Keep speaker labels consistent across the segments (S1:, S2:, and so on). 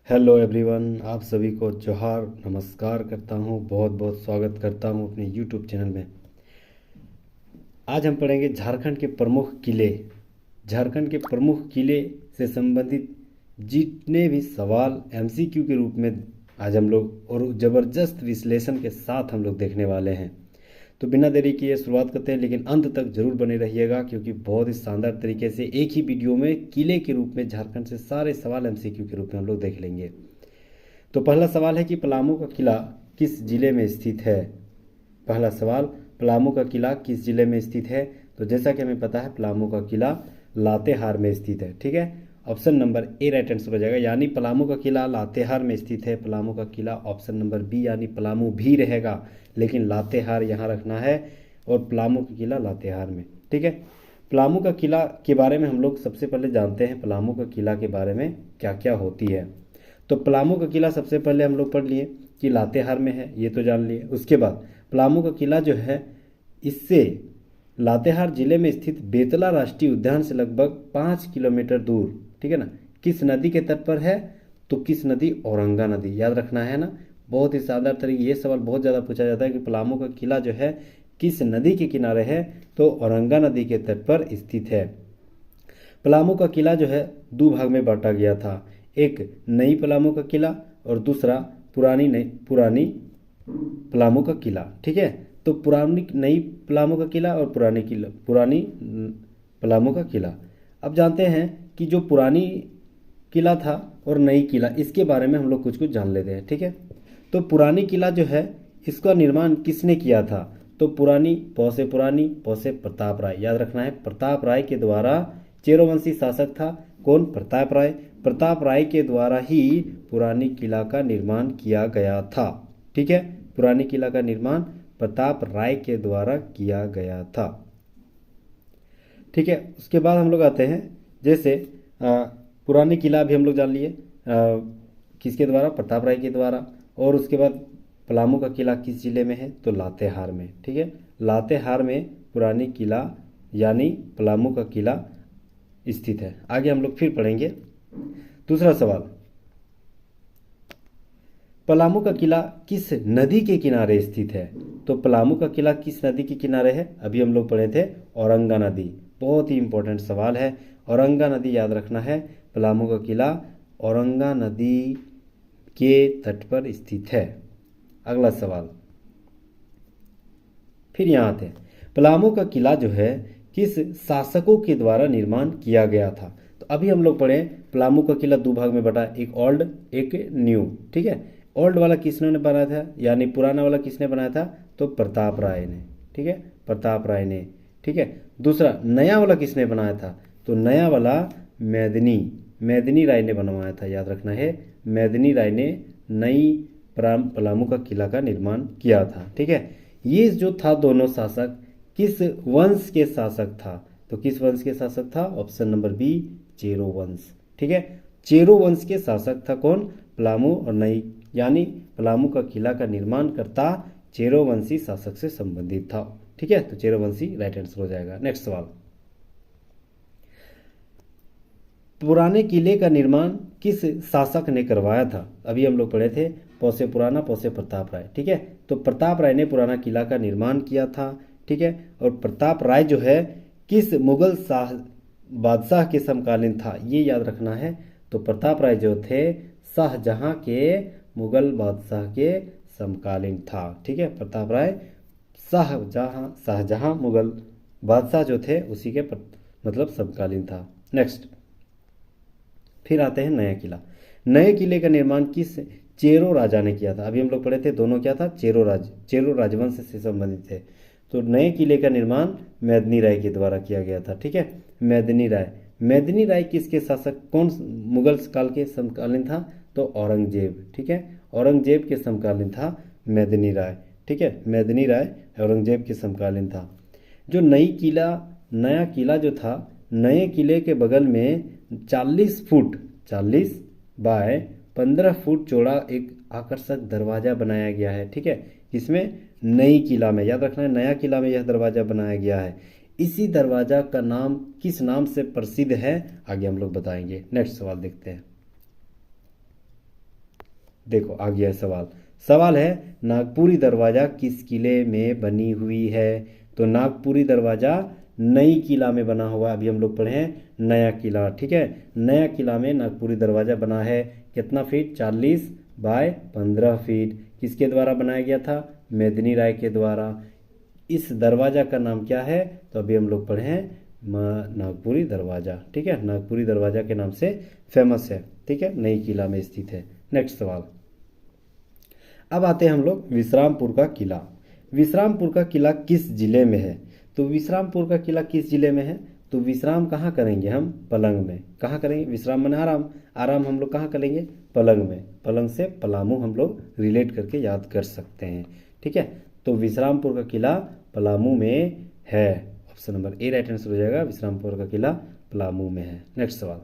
S1: Hello everyone, आप सभी को जोहार नमस्कार करता हूँ। बहुत बहुत स्वागत करता हूँ अपने यूट्यूब चैनल में। आज हम पढ़ेंगे झारखंड के प्रमुख किले। झारखंड के प्रमुख किले से संबंधित जितने भी सवाल एमसीक्यू के रूप में आज हम लोग और ज़बरदस्त विश्लेषण के साथ हम लोग देखने वाले हैं। तो बिना देरी किए शुरुआत करते हैं, लेकिन अंत तक जरूर बने रहिएगा क्योंकि बहुत ही शानदार तरीके से एक ही वीडियो में किले के रूप में झारखंड से सारे सवाल एमसीक्यू के रूप में हम लोग देख लेंगे। तो पहला सवाल है कि पलामू का किला किस जिले में स्थित है। पहला सवाल, पलामू का किला किस जिले में स्थित है। तो जैसा कि हमें पता है पलामू का किला लातेहार में स्थित है। ठीक है, option number A right answer हो जाएगा, यानी पलामू का किला लातेहार में स्थित है। पलामू का किला ऑप्शन नंबर बी, यानी पलामू भी रहेगा लेकिन लातेहार यहाँ रखना है और पलामू का किला लातेहार में। ठीक है, पलामू का किला के बारे में हम लोग सबसे पहले जानते हैं पलामू का किला के बारे में क्या क्या होती है। तो पलामू का किला सबसे पहले हम लोग पढ़ लिए कि लातेहार में है, ये तो जान लिए। उसके बाद पलामू का किला जो है इससे लातेहार जिले में स्थित बेतला राष्ट्रीय उद्यान से लगभग 5 किलोमीटर दूर, ठीक है ना, किस नदी के तट पर है। तो किस नदी, औरंगा नदी, याद रखना है ना। बहुत ही शानदार तरीके ये सवाल बहुत ज़्यादा पूछा जाता है कि पलामू का किला जो है किस नदी के किनारे है। तो औरंगा नदी के तट पर स्थित है। पलामू का किला जो है दो भाग में बांटा गया था, एक नई पलामू का किला और दूसरा पुरानी पलामू का किला। ठीक है, तो पुरानी नई पलामू का किला और पुरानी पलामू का किला। अब जानते हैं कि जो पुरानी किला था और नई किला, इसके बारे में हम लोग कुछ कुछ जान लेते हैं। ठीक है, तो पुरानी किला जो है इसका निर्माण किसने किया था। तो पुरानी पौ से प्रताप राय, याद रखना है प्रताप राय के द्वारा। चेरोवंशी शासक था कौन, प्रताप राय। प्रताप राय के द्वारा ही पुरानी किला का निर्माण किया गया था। ठीक है, पुरानी किला का निर्माण प्रताप राय के द्वारा किया गया था। ठीक है, उसके बाद हम लोग आते हैं जैसे पुरानी किला भी हम लोग जान लिए किसके द्वारा, प्रताप राय के द्वारा। और उसके बाद पलामू का किला किस जिले में है, तो लातेहार में। ठीक है, लातेहार में पुरानी किला यानी पलामू का किला स्थित है। आगे हम लोग फिर पढ़ेंगे। दूसरा सवाल, पलामू का किला किस नदी के किनारे स्थित है। तो पलामू का किला किस नदी के किनारे है, अभी हम लोग पढ़े थे औरंगा नदी। बहुत ही इंपॉर्टेंट सवाल है, औरंगा नदी याद रखना है। पलामू का किला औरंगा नदी के तट पर स्थित है। अगला सवाल, फिर यहाँ आते हैं, पलामू का किला जो है किस शासकों के द्वारा निर्माण किया गया था। तो अभी हम लोग पढ़े पलामू का किला दो भाग में बटा, एक ओल्ड एक न्यू। ठीक है, ओल्ड वाला किसने बनाया था, यानी पुराना वाला किसने बनाया था, तो प्रताप राय ने। ठीक है, प्रताप राय ने। ठीक है, दूसरा नया वाला किसने बनाया था, तो नया वाला मेदिनी राय ने बनवाया था। याद रखना है मेदिनी राय ने नई पलामू का किला का निर्माण किया था। ठीक है, ये जो था दोनों शासक किस वंश के शासक था, तो किस वंश के शासक था, ऑप्शन नंबर बी, चेरो वंश। ठीक है, चेरो वंश के शासक था कौन, पलामू और नई, यानी पलामू का किला का निर्माण करता चेरो वंशी शासक से संबंधित था। ठीक है, तो चेरो वंशी राइट आंसर हो जाएगा। नेक्स्ट सवाल, पुराने किले का निर्माण किस शासक ने करवाया था। अभी हम लोग पढ़े थे पौ से पुराना पौ से प्रताप राय। ठीक है, तो प्रताप राय ने पुराना किला का निर्माण किया था। ठीक है, और प्रताप राय जो है किस मुगल बादशाह के समकालीन था, ये याद रखना है। तो प्रताप राय जो थे शाहजहां के मुगल बादशाह के समकालीन था। ठीक है, प्रताप राय शाहजहां मुगल बादशाह जो थे उसी के मतलब समकालीन था। नेक्स्ट, फिर आते हैं नया किला। नए किले का निर्माण किस चेरो राजा ने किया था। अभी हम लोग पढ़े थे दोनों क्या था, चेरो राजवंश से संबंधित थे। तो नए किले का निर्माण मेदिनी राय के द्वारा किया गया था। ठीक है, मेदिनी राय किसके शासक, कौन मुगल काल के समकालीन था, तो औरंगजेब। ठीक है, औरंगजेब के समकालीन था मेदिनी राय। ठीक है, मेदिनी राय औरंगजेब के समकालीन था। जो नया किला जो था, नए किले के बगल में 40 बाय 15 फुट चौड़ा एक आकर्षक दरवाजा बनाया गया है। ठीक है, इसमें नई किला में, याद रखना है नया किला में यह दरवाजा बनाया गया है। इसी दरवाजा का नाम किस नाम से प्रसिद्ध है, आगे हम लोग बताएंगे। नेक्स्ट सवाल देखते हैं। देखो आ गया है सवाल। सवाल है नागपुरी दरवाज़ा किस किले में बनी हुई है? तो नागपुरी दरवाज़ा नई किला में बना हुआ। अभी हम लोग पढ़े हैं नया किला, ठीक है। नया किला में नागपुरी दरवाज़ा बना है। कितना फीट? 40 bye 15 feet. किसके द्वारा बनाया गया था? मेदिनी राय के द्वारा। इस दरवाज़ा का नाम क्या है? तो अभी हम लोग पढ़े हैं नागपुरी दरवाज़ा, ठीक है। नागपुरी दरवाज़ा के नाम से फेमस है, ठीक है, नई किला में स्थित है। नेक्स्ट सवाल। अब आते हैं हम लोग विश्रामपुर का किला। विश्रामपुर का किला किस जिले में है? तो विश्रामपुर का किला किस जिले में है? तो विश्राम कहाँ करेंगे हम? पलंग में। कहाँ करेंगे? विश्राम माने आराम, आराम हम लोग कहाँ करेंगे? पलंग में। पलंग से पलामू हम लोग रिलेट करके याद कर सकते हैं, ठीक है। तो विश्रामपुर का किला पलामू में है। Option number A right answer हो जाएगा। विश्रामपुर का किला पलामू में है। नेक्स्ट सवाल।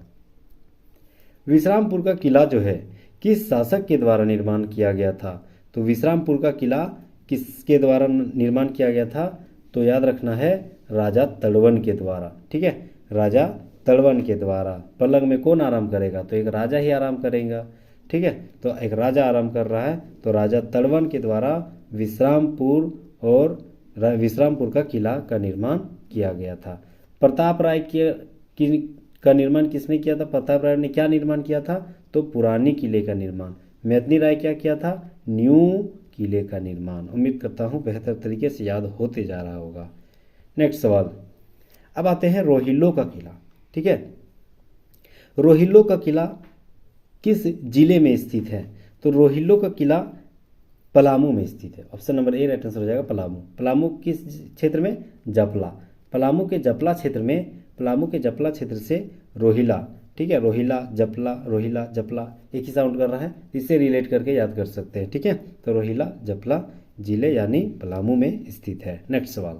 S1: विश्रामपुर का किला जो है किस शासक के द्वारा निर्माण किया गया था? तो विश्रामपुर का किला किसके द्वारा निर्माण किया गया था? तो याद रखना है राजा तड़वन के द्वारा, ठीक है, राजा तड़वन के द्वारा। पलंग में कौन आराम करेगा? तो एक राजा ही आराम करेगा, ठीक है। तो एक राजा आराम कर रहा है, तो राजा तड़वन के द्वारा विश्रामपुर का किला का निर्माण किया गया था। प्रताप राय का निर्माण किसने किया था? प्रताप राय ने क्या निर्माण किया था? तो पुरानी किले का निर्माण। मेदिनी राय क्या किया था? न्यू किले का निर्माण। उम्मीद करता हूँ बेहतर तरीके से याद होते जा रहा होगा। नेक्स्ट सवाल। अब आते हैं रोहिल्लो का किला, ठीक है। रोहिल्लो का किला किस जिले में स्थित है? तो रोहिल्लो का किला पलामू में स्थित है। Option number A right answer हो जाएगा पलामू। पलामू किस क्षेत्र में? जपला। पलामू के जपला क्षेत्र से रोहिला, ठीक है, रोहिला जपला एक ही साउंड कर रहा है, इससे रिलेट करके याद कर सकते हैं, ठीक है। तो रोहिला जपला जिले यानी पलामू में स्थित है। नेक्स्ट सवाल।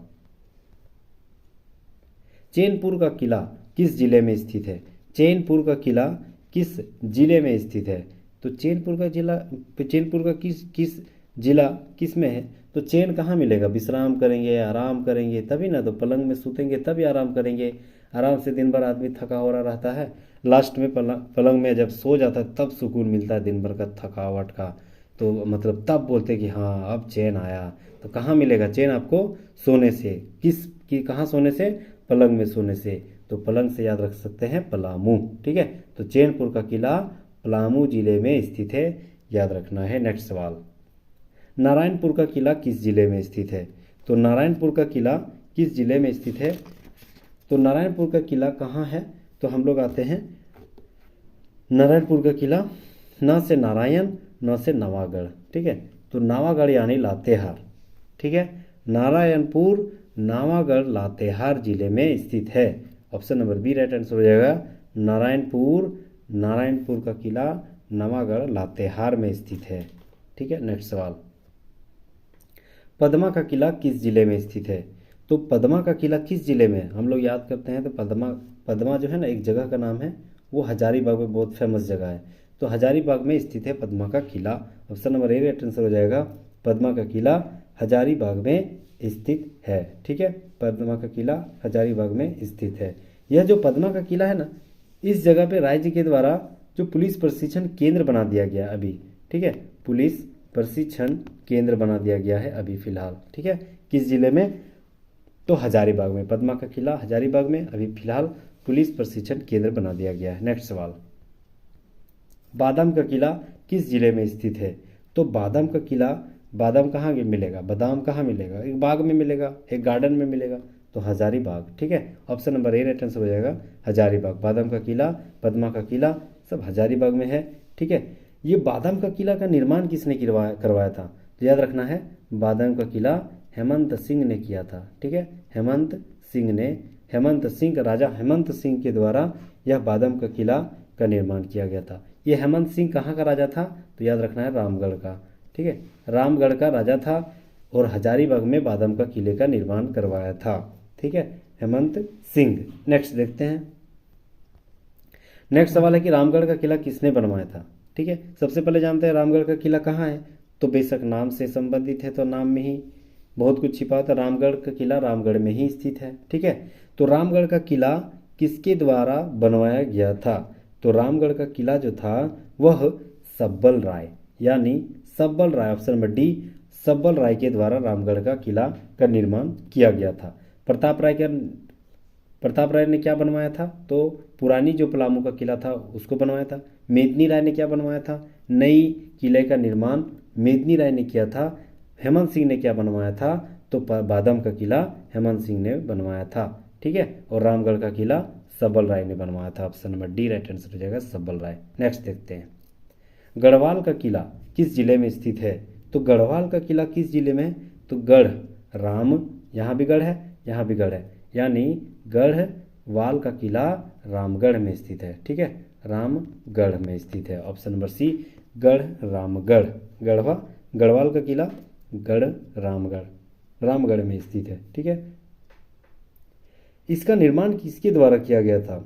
S1: चैनपुर का किला किस जिले में स्थित है? चैनपुर का किला किस जिले में स्थित है? तो चैनपुर का किस जिला किस में है? तो चैन कहाँ मिलेगा? विश्राम करेंगे, आराम करेंगे तभी ना, तो पलंग में सूतेंगे तभी आराम करेंगे। आराम से दिन भर आदमी थका हो रहा रहता है, लास्ट में पलंग में जब सो जाता है तब सुकून मिलता है दिन भर का थकावट का। तो मतलब तब बोलते कि हाँ अब चैन आया। तो कहाँ मिलेगा चैन आपको? सोने से। कहाँ सोने से? पलंग में सोने से। तो पलंग से याद रख सकते हैं पलामू, ठीक है। तो चैनपुर का किला पलामू जिले में स्थित है, याद रखना है। नेक्स्ट सवाल। नारायणपुर का किला किस जिले में स्थित है? तो नारायणपुर का किला किस जिले में स्थित है? तो नारायणपुर का किला कहाँ है? तो हम लोग आते हैं नारायणपुर का किला, न से नारायण न से नवागढ़, ठीक है। तो नावागढ़ यानी लातेहार, ठीक है। नारायणपुर नावागढ़ लातेहार जिले में स्थित है। Option number B right answer हो जाएगा। नारायणपुर का किला नवागढ़ लातेहार में स्थित है, ठीक है। नेक्स्ट सवाल। पद्मा का किला किस जिले में स्थित है? तो पद्मा का किला किस जिले में? हम लोग याद करते हैं तो पद्मा जो है ना एक जगह का नाम है, वो हजारीबाग में बहुत फेमस जगह है। तो हजारीबाग में स्थित है पद्मा का किला। Option number A right answer हो जाएगा। पद्मा का किला हजारीबाग में स्थित है, ठीक है। पद्मा का किला हजारीबाग में स्थित है। यह जो पद्मा का किला है ना, इस जगह पे राज्य के द्वारा जो पुलिस प्रशिक्षण केंद्र बना दिया गया अभी, ठीक है, पुलिस प्रशिक्षण केंद्र बना दिया गया है अभी फिलहाल, ठीक है। किस जिले में? तो हजारीबाग में। पद्मा का किला हजारीबाग में अभी फिलहाल पुलिस प्रशिक्षण केंद्र बना दिया गया है। नेक्स्ट सवाल। बादाम का किला किस जिले में स्थित है? तो बादाम का किला, बादाम कहाँ मिलेगा? बादाम कहाँ मिलेगा? एक बाग में मिलेगा, एक गार्डन में मिलेगा, तो हजारीबाग, ठीक है। Option number A right answer हो जाएगा हजारीबाग। बादाम का किला, पद्मा का किला सब हजारीबाग में है, ठीक है। ये बादाम का किला का निर्माण किसने करवाया था? तो याद रखना है बादाम का किला हेमंत सिंह ने किया था, ठीक है। राजा हेमंत सिंह के द्वारा यह बादाम का किला का निर्माण किया गया था। ये हेमंत सिंह कहाँ का राजा था? तो याद रखना है रामगढ़ का, ठीक है। रामगढ़ का राजा था और हजारीबाग में बादाम का किले का निर्माण करवाया था, ठीक है, हेमंत सिंह। नेक्स्ट देखते हैं। नेक्स्ट सवाल है कि रामगढ़ का किला किसने बनवाया था, ठीक है। सबसे पहले जानते हैं रामगढ़ का किला कहाँ है। तो बेशक नाम से संबंधित है तो नाम में ही बहुत कुछ छिपा होता है। रामगढ़ का किला रामगढ़ में ही स्थित है, ठीक है। तो रामगढ़ का किला किसके द्वारा बनवाया गया था? तो रामगढ़ का किला जो था वह सब्बल राय, यानी सब्बल राय, ऑप्शन नंबर डी, सब्बल राय के द्वारा रामगढ़ का किला का निर्माण किया गया था। प्रताप राय ने क्या बनवाया था? तो पुरानी जो पलामू का किला था उसको बनवाया था। मेदिनी राय ने क्या बनवाया था? नई किले का निर्माण मेदिनी राय ने किया था। हेमंत सिंह ने क्या बनवाया था? तो बादाम का किला हेमंत सिंह ने बनवाया था। ठीक है, और रामगढ़ का किला सब्बल राय ने बनवाया था। Option number D right answer हो जाएगा, सब्बल राय। नेक्स्ट देखते हैं, गढ़वाल का किला किस जिले में स्थित है? तो गढ़वाल का किला किस जिले में है? तो गढ़, राम, यहाँ भी गढ़ है, यहाँ भी गढ़ है, यानी गढ़वाल का किला रामगढ़ में स्थित है। ठीक है, रामगढ़ में स्थित है। ऑप्शन नंबर सी, गढ़ रामगढ़, गढ़वाल का किला गढ़ रामगढ़ में स्थित है। ठीक है, इसका निर्माण किसके द्वारा किया गया था?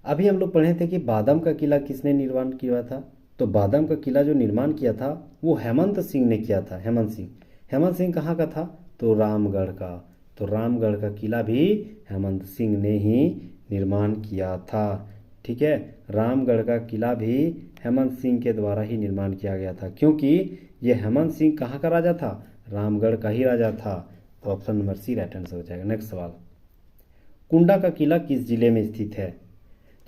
S1: अभी हम लोग पढ़े थे कि बादाम का किला किसने निर्माण किया था? तो बादाम का किला जो निर्माण किया था वो हेमंत सिंह ने किया था। हेमंत सिंह कहाँ का था? तो रामगढ़ का। तो रामगढ़ का किला भी हेमंत सिंह ने ही निर्माण किया था। ठीक है, रामगढ़ का किला भी हेमंत सिंह के द्वारा ही निर्माण किया गया था, क्योंकि ये हेमंत सिंह कहाँ का राजा था? रामगढ़ का ही राजा था। तो option number C right answer हो जाएगा। नेक्स्ट सवाल, कुंडा का किला किस जिले में स्थित है?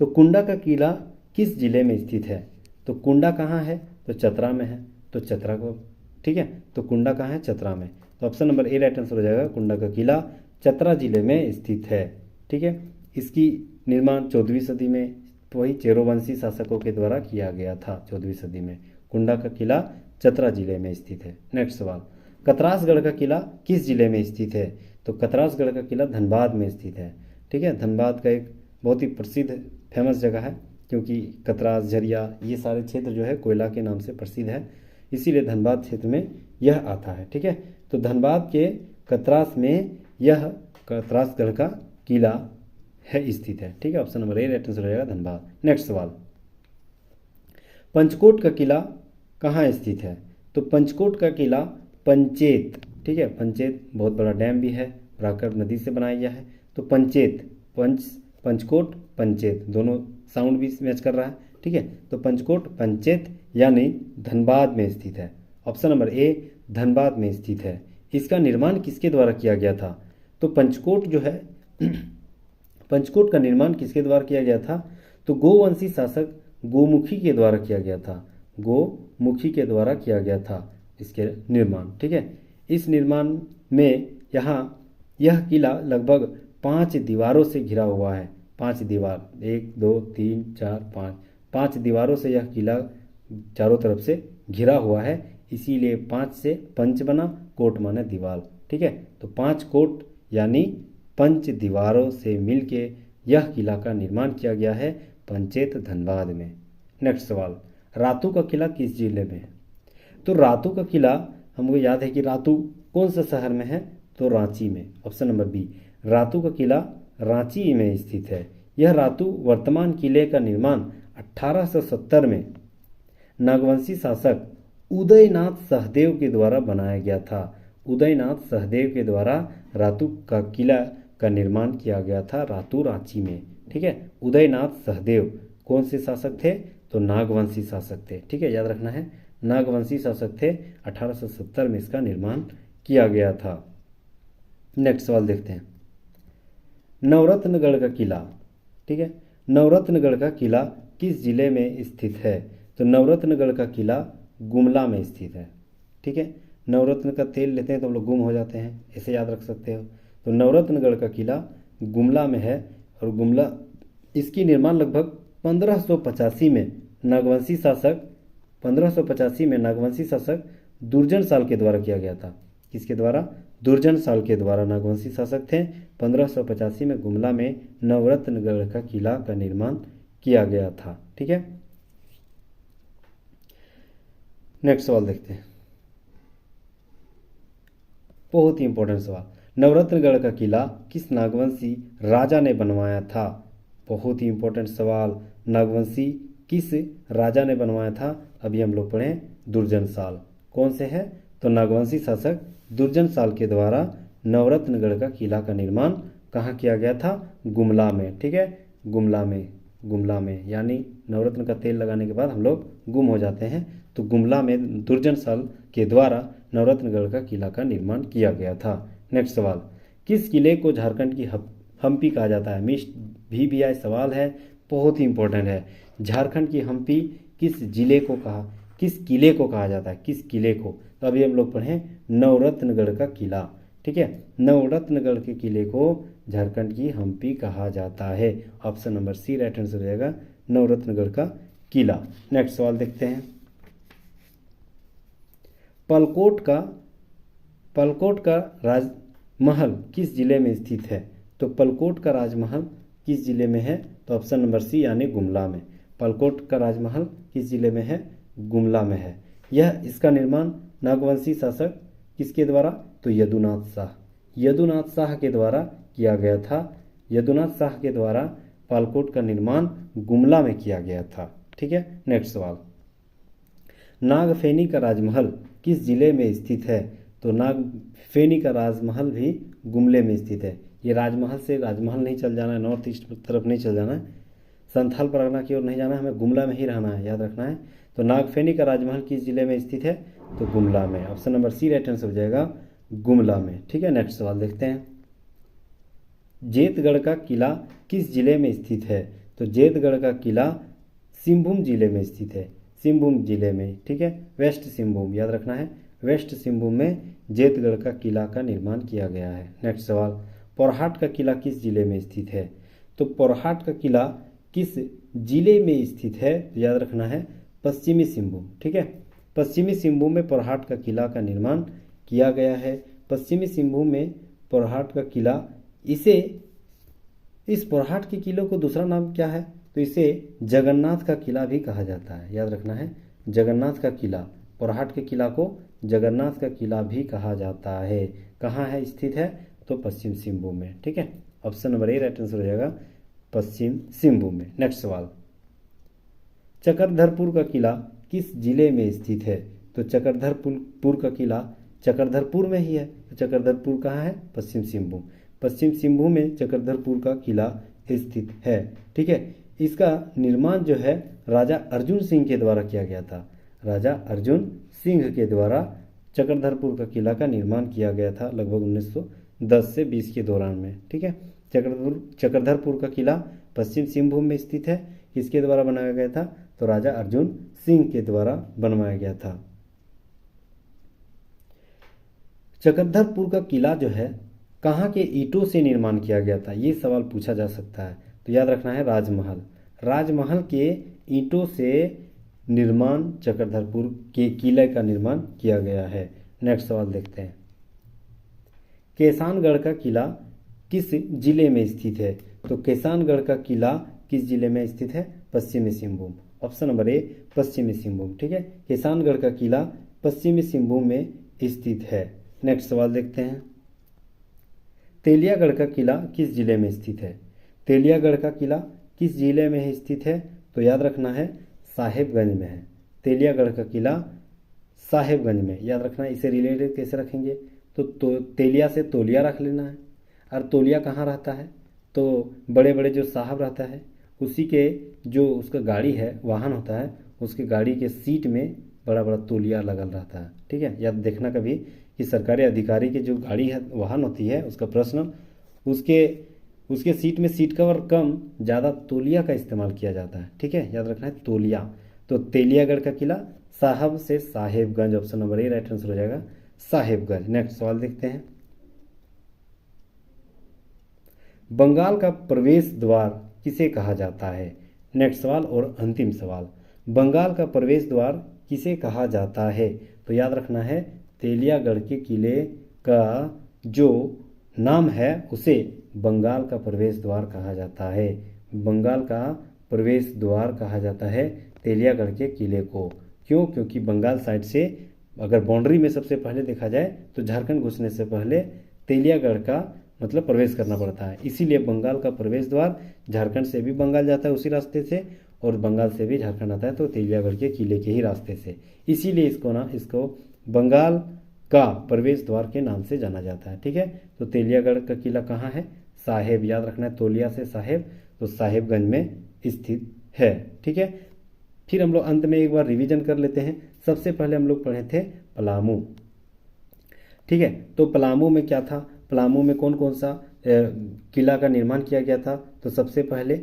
S1: तो कुंडा का किला किस जिले में स्थित है? तो कुंडा कहाँ है? तो चतरा में है, तो चतरा को। ठीक है, तो कुंडा कहाँ है? चतरा में। तो option number A right answer हो जाएगा, कुंडा का किला चतरा जिले में स्थित है। ठीक है, इसकी निर्माण 14वीं सदी में वही चेरोवंशी शासकों के द्वारा किया गया था। 14वीं सदी में कुंडा का किला चतरा जिले में स्थित है। नेक्स्ट सवाल, कतरासगढ़ का किला किस जिले में स्थित है? तो कतरासगढ़ का किला धनबाद में स्थित है। ठीक है, धनबाद का एक बहुत ही प्रसिद्ध फेमस जगह है, क्योंकि कतरास, झरिया ये सारे क्षेत्र जो है कोयला के नाम से प्रसिद्ध है, इसीलिए धनबाद क्षेत्र में यह आता है। ठीक है, तो धनबाद के कतरास में यह कतरासगढ़ का किला है स्थित है। ठीक है, option number A right answer हो जाएगा, धनबाद। नेक्स्ट सवाल, पंचकोट का किला कहाँ स्थित है? तो पंचकोट का किला पंचेत, ठीक है, पंचेत बहुत बड़ा डैम भी है, बराकर नदी से बनाया गया है। तो पंचेत, पंचकोट पंचेत दोनों साउंड भी मैच कर रहा है। ठीक है, तो पंचकोट पंचेत यानी धनबाद में स्थित है। ऑप्शन नंबर ए धनबाद में स्थित है। इसका निर्माण किसके द्वारा किया गया था? तो पंचकोट जो है पंचकोट का निर्माण किसके द्वारा किया गया था? तो गोवंशी शासक गोमुखी के द्वारा किया गया था। गोमुखी के द्वारा किया गया था इसके निर्माण। ठीक है, इस निर्माण में यह किला लगभग 5 दीवारों से घिरा हुआ है। 5 दीवार, 1 2 3 4 5, 5 दीवारों से यह किला चारों तरफ से घिरा हुआ है, इसीलिए 5 से पंच बना, कोट माने दीवार। ठीक है, तो 5 कोट यानी पंच दीवारों से मिलके यह किला का निर्माण किया गया है पंचेत धनबाद में। नेक्स्ट सवाल, रातू का किला किस जिले में है? तो रातू का किला हमको याद है कि रातू कौन सा शहर में है? तो रांची में। ऑप्शन नंबर बी, रातू का किला रांची में स्थित है। यह रातू वर्तमान किले का निर्माण 1870 में नागवंशी शासक उदयनाथ सहदेव के द्वारा बनाया गया था। उदयनाथ सहदेव के द्वारा रातू का किला का निर्माण किया गया था रातू रांची में। ठीक है, उदयनाथ सहदेव कौन से शासक थे? तो नागवंशी शासक थे। ठीक है, याद रखना है, नागवंशी शासक थे। 1870 में इसका निर्माण किया गया था। नेक्स्ट सवाल देखते हैं, नवरत्नगढ़ का किला। ठीक है, नवरत्नगढ़ का किला किस जिले में स्थित है? तो नवरत्नगढ़ का किला गुमला में स्थित है। ठीक है, नवरत्न का तेल लेते हैं तो हम लोग गुम हो जाते हैं, ऐसे याद रख सकते हो। तो नवरत्नगढ़ का किला गुमला में है, और गुमला इसकी निर्माण लगभग 1585 में नागवंशी शासक 1585 में नागवंशी शासक दुर्जन साल के द्वारा किया गया था। किसके द्वारा? दुर्जन साल के द्वारा नागवंशी शासक थे। 1585 में गुमला में नवरत्नगढ़ का किला का निर्माण किया गया था। ठीक है, नेक्स्ट सवाल देखते हैं, बहुत ही इंपॉर्टेंट सवाल, नवरत्नगढ़ का किला किस नागवंशी राजा ने बनवाया था? बहुत ही इंपॉर्टेंट सवाल, नागवंशी किस राजा ने बनवाया था? अभी हम लोग पढ़े दुर्जन साल। कौन से है? तो नागवंशी शासक दुर्जन साल के द्वारा नवरत्नगढ़ का किला का निर्माण कहाँ किया गया था? गुमला में। ठीक है, गुमला में यानी नवरत्न का तेल लगाने के बाद हम लोग गुम हो जाते हैं। तो गुमला में दुर्जन सल के द्वारा नवरत्नगढ़ का किला का निर्माण किया गया था। नेक्स्ट सवाल, किस किले को झारखंड की हम्पी कहा जाता है? मिस VVI सवाल है, बहुत ही इंपॉर्टेंट है। झारखंड की हम्पी किस किले को कहा जाता है? किस किले को? तो अभी हम लोग पढ़ें नवरत्नगढ़ का किला। ठीक है, नवरत्नगढ़ के किले को झारखंड की हम्पी कहा जाता है। Option number C right answer हो जाएगा, नवरत्नगढ़ का किला। नेक्स्ट सवाल देखते हैं, पलकोट का राजमहल किस जिले में स्थित है? तो पलकोट का राजमहल किस जिले में है? तो ऑप्शन नंबर सी यानी गुमला में। पलकोट का राजमहल किस जिले में है? गुमला में है। इसका निर्माण नागवंशी शासक किसके द्वारा? तो यदुनाथ शाह के द्वारा किया गया था। यदुनाथ शाह के द्वारा पालकोट का निर्माण गुमला में किया गया था। ठीक है, नेक्स्ट सवाल, नागफेनी का राजमहल किस जिले में स्थित है? तो नागफेनी का राजमहल भी गुमले में स्थित है। ये राजमहल से राजमहल नहीं चल जाना है, नॉर्थ ईस्ट तरफ नहीं चल जाना है, संथाल परगना की ओर नहीं जाना है, हमें गुमला में ही रहना है, याद रखना है। तो नागफेनी का राजमहल किस जिले में स्थित है? तो गुमला में। Option number C right answer हो जाएगा, गुमला में। ठीक है, नेक्स्ट सवाल देखते हैं, जेतगढ़ का किला किस जिले में स्थित है? तो जेतगढ़ का किला सिंहभूम जिले में स्थित है। सिंहभूम जिले में, ठीक है, वेस्ट सिंहभूम, याद रखना है, वेस्ट सिंहभूम में जेतगढ़ का किला का निर्माण किया गया है। नेक्स्ट सवाल, पोरहाट का किला किस जिले में स्थित है? तो पोरहाट का किला किस जिले में स्थित है? तो याद रखना है पश्चिमी सिंहभूम। ठीक है, पश्चिमी सिंहभूम में पोरहाट का किला का निर्माण किया गया है। पश्चिमी सिंहभूम में पोरहाट का किला, इस पोरहाट के किले को दूसरा नाम क्या है? तो इसे जगन्नाथ का किला भी कहा जाता है, याद रखना है, जगन्नाथ का किला। पोरहाट के किला को जगन्नाथ का किला भी कहा जाता है। कहाँ है स्थित है? तो पश्चिम सिंहभूम में। ठीक है, option number A right answer हो जाएगा, पश्चिम सिंहभूम में। नेक्स्ट सवाल, चक्रधरपुर का किला किस जिले में स्थित है? तो चक्रधरपुर का किला चक्रधरपुर में ही है। तो चक्रधरपुर कहाँ है? पश्चिम सिंहभूम। पश्चिम सिंहभूम में चक्रधरपुर का किला स्थित है। ठीक है, इसका निर्माण जो है राजा अर्जुन सिंह के द्वारा किया गया था। राजा अर्जुन सिंह के द्वारा चक्रधरपुर का किला का निर्माण किया गया था लगभग 1910 से 20 के दौरान में। ठीक है, चक्रधरपुर का किला पश्चिम सिंहभूम में स्थित है। किसके द्वारा बनाया गया था? तो राजा अर्जुन सिंह के द्वारा बनवाया गया था। चक्रधरपुर का किला जो है कहाँ के ईंटों से निर्माण किया गया था? ये सवाल पूछा जा सकता है। तो याद रखना है राजमहल के ईंटों से निर्माण चक्रधरपुर के किले का निर्माण किया गया है। नेक्स्ट सवाल देखते हैं, केसानगढ़ का किला किस जिले में स्थित है? तो केसानगढ़ का किला किस जिले में स्थित है? पश्चिमी सिंहभूम। ऑप्शन नंबर ए पश्चिमी सिंहभूम। ठीक है, केसानगढ़ का किला पश्चिमी सिंहभूम में स्थित है। नेक्स्ट सवाल देखते हैं, तेलियागढ़ का किला किस जिले में स्थित है? तेलियागढ़ का किला किस जिले में स्थित है? तो याद रखना है साहेबगंज में है। तेलियागढ़ का किला साहेबगंज में, याद रखना है। इसे रिलेटेड कैसे रखेंगे? तो तेलिया से तोलिया रख लेना है। और तोलिया कहाँ रहता है? तो बड़े बड़े जो साहब रहता है उसी के जो उसका गाड़ी है, वाहन होता है, उसके गाड़ी के सीट में बड़ा बड़ा तोलिया लगल रहता है। ठीक है, याद देखना कभी कि सरकारी अधिकारी की जो गाड़ी है, वाहन होती है, उसका प्रश्न उसके सीट में सीट कवर कम ज़्यादा तोलिया का इस्तेमाल किया जाता है। ठीक है, याद रखना है तोलिया। तो तेलियागढ़ का किला साहब से Sahebganj, option number A right answer हो जाएगा, साहेबगंज। नेक्स्ट सवाल देखते हैं, बंगाल का प्रवेश द्वार किसे कहा जाता है? नेक्स्ट सवाल और अंतिम सवाल, बंगाल का प्रवेश द्वार किसे कहा जाता है? तो याद रखना है तेलियागढ़ के किले का जो नाम है उसे बंगाल का प्रवेश द्वार कहा जाता है। बंगाल का प्रवेश द्वार कहा जाता है तेलियागढ़ के किले को। क्यों? क्योंकि बंगाल साइड से अगर बाउंड्री में सबसे पहले देखा जाए तो झारखंड घुसने से पहले तेलियागढ़ का मतलब प्रवेश करना पड़ता है। इसीलिए बंगाल का प्रवेश द्वार, झारखंड से भी बंगाल जाता है उसी रास्ते से और बंगाल से भी झारखंड आता है तो तेलियागढ़ के किले के ही रास्ते से, इसीलिए इसको बंगाल का प्रवेश द्वार के नाम से जाना जाता है। ठीक है, तो तेलियागढ़ का किला कहाँ है? साहेब, याद रखना है तोलिया से साहेब, तो साहेबगंज में स्थित है। ठीक है, फिर हम लोग अंत में एक बार रिवीजन कर लेते हैं। सबसे पहले हम लोग पढ़े थे पलामू। ठीक है, तो पलामू में क्या था, पलामू में कौन कौन सा किला का निर्माण किया गया था। तो सबसे पहले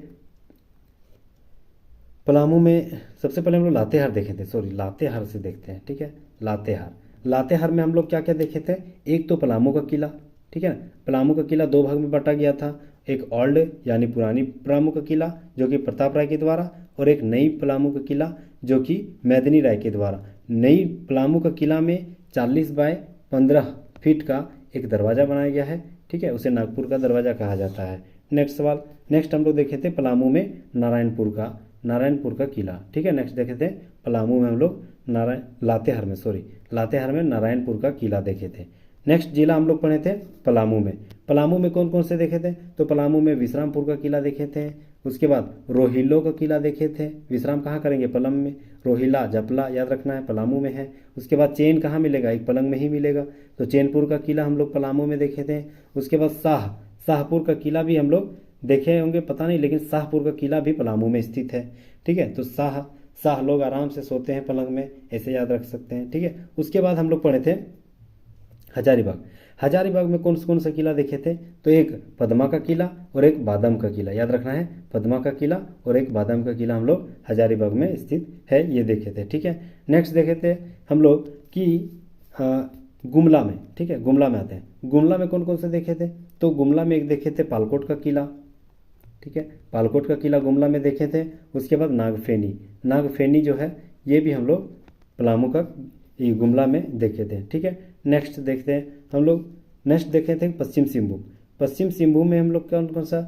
S1: पलामू में सबसे पहले हम लोग लातेहार देखे थे, सॉरी लातेहार से देखते हैं। ठीक है, लातेहार, लातेहार में हम लोग क्या क्या देखे थे। एक तो पलामू का किला, ठीक है ना, पलामू का किला दो भाग में बांटा गया था। एक ओल्ड यानी पुरानी पलामू का किला जो कि प्रताप राय के द्वारा, और एक नई पलामू का किला जो कि मेदिनी राय के द्वारा। नई पलामू का किला में 40 बाय 15 फीट का एक दरवाज़ा बनाया गया है। ठीक है, उसे नागपुर का दरवाज़ा कहा जाता है। नेक्स्ट सवाल, नेक्स्ट हम लोग देखे थे पलामू में नारायणपुर का किला। ठीक है, नेक्स्ट देखे थे पलामू में हम लोग लातेहार में नारायणपुर का किला देखे थे। नेक्स्ट जिला हम लोग पढ़े थे पलामू में कौन कौन से देखे थे। तो पलामू में विश्रामपुर का किला देखे थे। उसके बाद रोहिल्लो का किला देखे थे। विश्राम कहाँ करेंगे, पलम में। रोहिला जपला याद रखना है, पलामू में है। उसके बाद चैन कहाँ मिलेगा, एक पलंग में ही मिलेगा। तो चैनपुर का किला हम लोग पलामू में देखे थे। उसके बाद शाहपुर का किला भी हम लोग देखे होंगे, पता नहीं, लेकिन शाहपुर का किला भी पलामू में स्थित है। ठीक है, तो शाह लोग आराम से सोते हैं पलंग में, ऐसे याद रख सकते हैं। ठीक है, उसके बाद हम लोग पढ़े थे हजारीबाग में कौन सा किला देखे थे। तो एक पद्मा का किला और एक बादाम का किला, याद रखना है, पद्मा का किला और एक बादाम का किला हम लोग हजारीबाग में स्थित है, ये देखे थे। ठीक है, नेक्स्ट देखे थे हम लोग कि गुमला में। ठीक है, गुमला में आते हैं। गुमला में कौन कौन से देखे थे। तो गुमला में एक देखे थे पालकोट का किला। ठीक है, पालकोट का किला गुमला में देखे थे। उसके बाद नागफेनी जो है ये भी हम लोग पलामू का गुमला में देखे थे। ठीक है, नेक्स्ट देखते हैं हम लोग, नेक्स्ट देखे थे पश्चिम सिंहभूम में हम लोग कौन कौन सा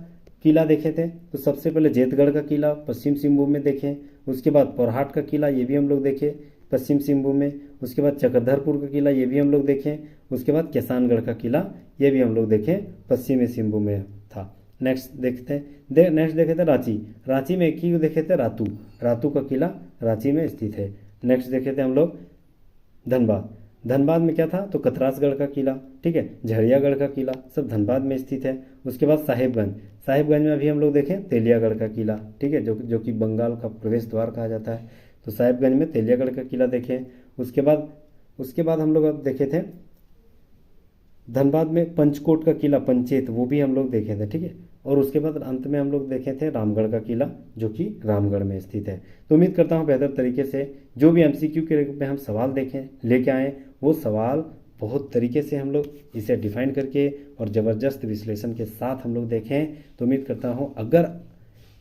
S1: किला देखे थे। तो सबसे पहले जेतगढ़ का किला पश्चिम सिंहभूम में देखे। उसके बाद पोरहाट का किला ये भी हम लोग देखे पश्चिम सिंहभूम में। उसके बाद चक्रधरपुर का किला ये भी हम लोग देखें। उसके बाद किसानगढ़ का किला ये भी हम लोग देखें, पश्चिमी सिंहभूम में था। नेक्स्ट देखते हैं नेक्स्ट देखे थे रांची में एक ही देखे थे, रातू का किला रांची में स्थित है। नेक्स्ट देखे थे हम लोग धनबाद में क्या था। तो कतरासगढ़ का किला, ठीक है, झरियागढ़ का किला सब धनबाद में स्थित है। उसके बाद साहिबगंज में अभी हम लोग देखें तेलियागढ़ का किला, ठीक है, जो कि बंगाल का प्रवेश द्वार कहा जाता है। तो साहिबगंज में तेलियागढ़ का किला देखें। उसके बाद हम लोग अब देखे थे धनबाद में पंचकोट का किला, पंचेत, वो भी हम लोग देखे थे। ठीक है, और उसके बाद अंत में हम लोग देखे थे रामगढ़ का किला जो कि रामगढ़ में स्थित है। तो उम्मीद करता हूँ बेहतर तरीके से जो भी एमसीक्यू के रूप में हम सवाल देखें लेके आएँ, वो सवाल बहुत तरीके से हम लोग इसे डिफाइन करके और ज़बरदस्त विश्लेषण के साथ हम लोग देखें। तो उम्मीद करता हूँ अगर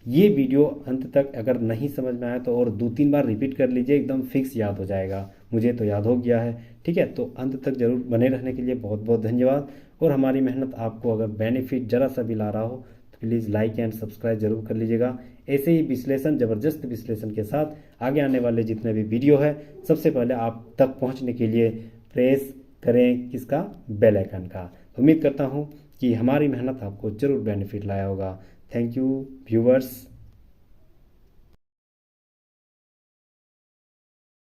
S1: ये वीडियो अंत तक अगर नहीं समझ में आया तो और 2-3 बार रिपीट कर लीजिए, एकदम फिक्स याद हो जाएगा। मुझे तो याद हो गया है। ठीक है, तो अंत तक जरूर बने रहने के लिए बहुत बहुत धन्यवाद। और हमारी मेहनत आपको अगर बेनिफिट ज़रा सा भी ला रहा हो तो प्लीज़ लाइक एंड सब्सक्राइब जरूर कर लीजिएगा। ऐसे ही विश्लेषण, ज़बरदस्त विश्लेषण के साथ आगे आने वाले जितने भी वीडियो है सबसे पहले आप तक पहुँचने के लिए प्रेस करें किसका, बेल आइकन का। उम्मीद करता हूँ कि हमारी मेहनत आपको जरूर बेनिफिट लाया होगा। Thank you viewers.